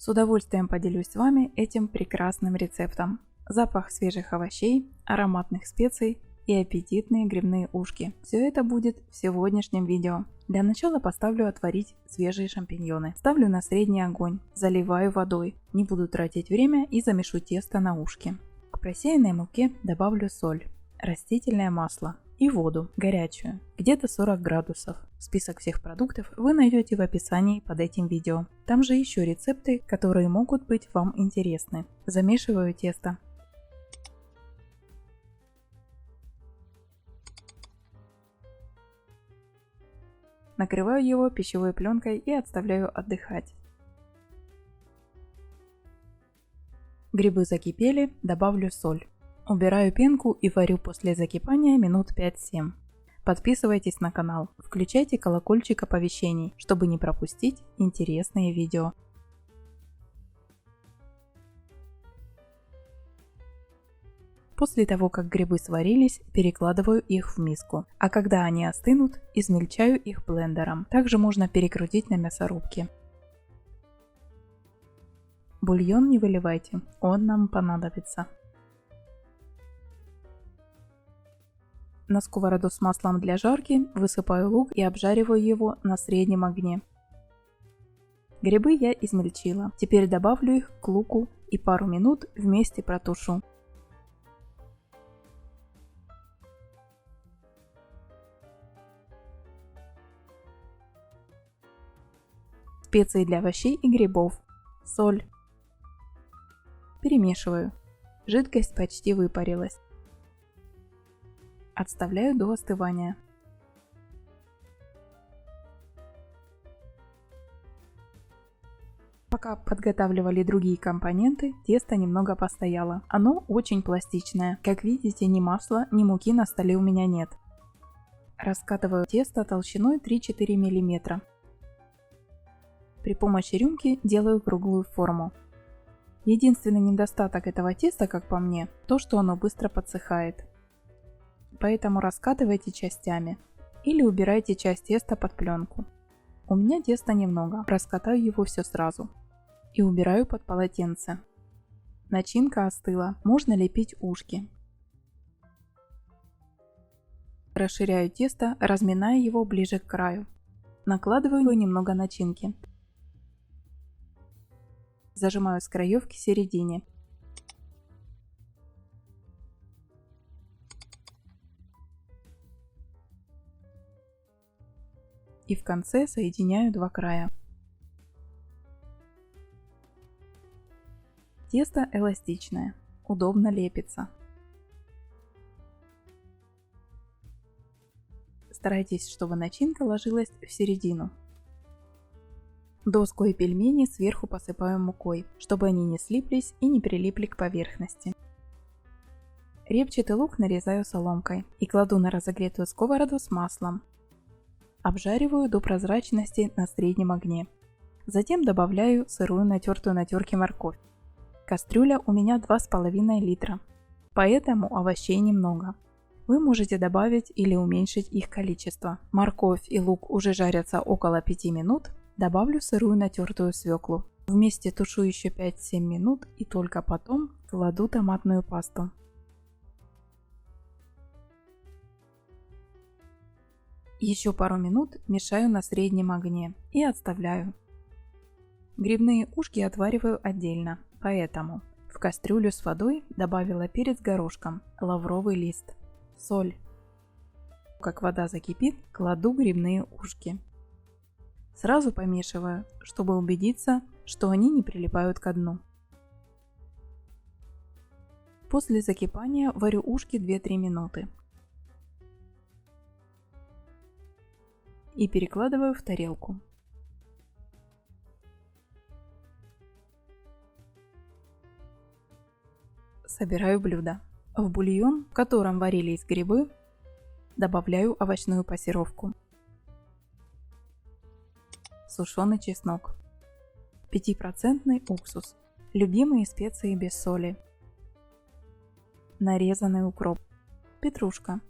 С удовольствием поделюсь с вами этим прекрасным рецептом. Запах свежих овощей, ароматных специй и аппетитные грибные ушки. Все это будет в сегодняшнем видео. Для начала поставлю отварить свежие шампиньоны. Ставлю на средний огонь, заливаю водой. Не буду тратить время и замешу тесто на ушки. К просеянной муке добавлю соль, растительное масло и воду, горячую, где-то 40 градусов. Список всех продуктов вы найдете в описании под этим видео. Там же еще рецепты, которые могут быть вам интересны. Замешиваю тесто. Накрываю его пищевой пленкой и отставляю отдыхать. Грибы закипели, добавлю соль. Убираю пенку и варю после закипания минут 5-7. Подписывайтесь на канал, включайте колокольчик оповещений, чтобы не пропустить интересные видео. После того, как грибы сварились, перекладываю их в миску, а когда они остынут, измельчаю их блендером. Также можно перекрутить на мясорубке. Бульон не выливайте, он нам понадобится. На сковороду с маслом для жарки высыпаю лук и обжариваю его на среднем огне. Грибы я измельчила. Теперь добавлю их к луку и пару минут вместе протушу. Специи для овощей и грибов. Соль. Перемешиваю. Жидкость почти выпарилась. Отставляю до остывания. Пока подготавливали другие компоненты, тесто немного постояло. Оно очень пластичное. Как видите, ни масла, ни муки на столе у меня нет. Раскатываю тесто толщиной 3-4 мм. При помощи рюмки делаю круглую форму. Единственный недостаток этого теста, как по мне, то, что оно быстро подсыхает. Поэтому раскатывайте частями или убирайте часть теста под пленку. У меня теста немного, раскатаю его все сразу и убираю под полотенце. Начинка остыла, можно лепить ушки. Расширяю тесто, разминая его ближе к краю. Накладываю немного начинки. Зажимаю с краевки середине. И в конце соединяю два края. Тесто эластичное, удобно лепится. Старайтесь, чтобы начинка ложилась в середину. Доску и пельмени сверху посыпаю мукой, чтобы они не слиплись и не прилипли к поверхности. Репчатый лук нарезаю соломкой и кладу на разогретую сковороду с маслом. Обжариваю до прозрачности на среднем огне. Затем добавляю сырую натертую на терке морковь. Кастрюля у меня 2,5 литра, поэтому овощей немного. Вы можете добавить или уменьшить их количество. Морковь и лук уже жарятся около 5 минут. Добавлю сырую натертую свеклу. Вместе тушу еще 5-7 минут и только потом кладу томатную пасту. Еще пару минут мешаю на среднем огне и отставляю. Грибные ушки отвариваю отдельно, поэтому в кастрюлю с водой добавила перец горошком, лавровый лист, соль. Как вода закипит, кладу грибные ушки. Сразу помешиваю, чтобы убедиться, что они не прилипают ко дну. После закипания варю ушки 2-3 минуты. И перекладываю в тарелку. Собираю блюдо. В бульон, в котором варились грибы, добавляю овощную пассировку. Сушеный чеснок. 5% уксус. Любимые специи без соли. Нарезанный укроп. Петрушка.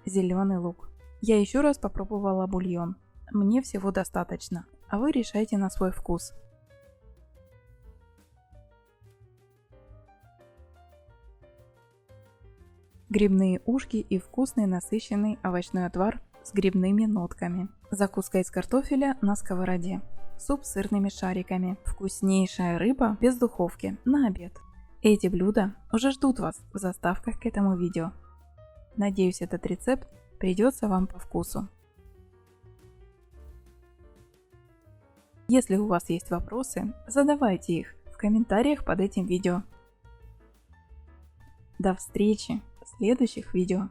Зеленый лук. Я еще раз попробовала бульон. Мне всего достаточно, а вы решайте на свой вкус. грибные ушки и вкусный насыщенный овощной отвар с грибными нотками. Закуска из картофеля на сковороде. Суп с сырными шариками. Вкуснейшая рыба без духовки на обед. Эти блюда уже ждут вас в заставках к этому видео. Надеюсь, этот рецепт придется вам по вкусу. Если у вас есть вопросы, задавайте их в комментариях под этим видео. До встречи в следующих видео.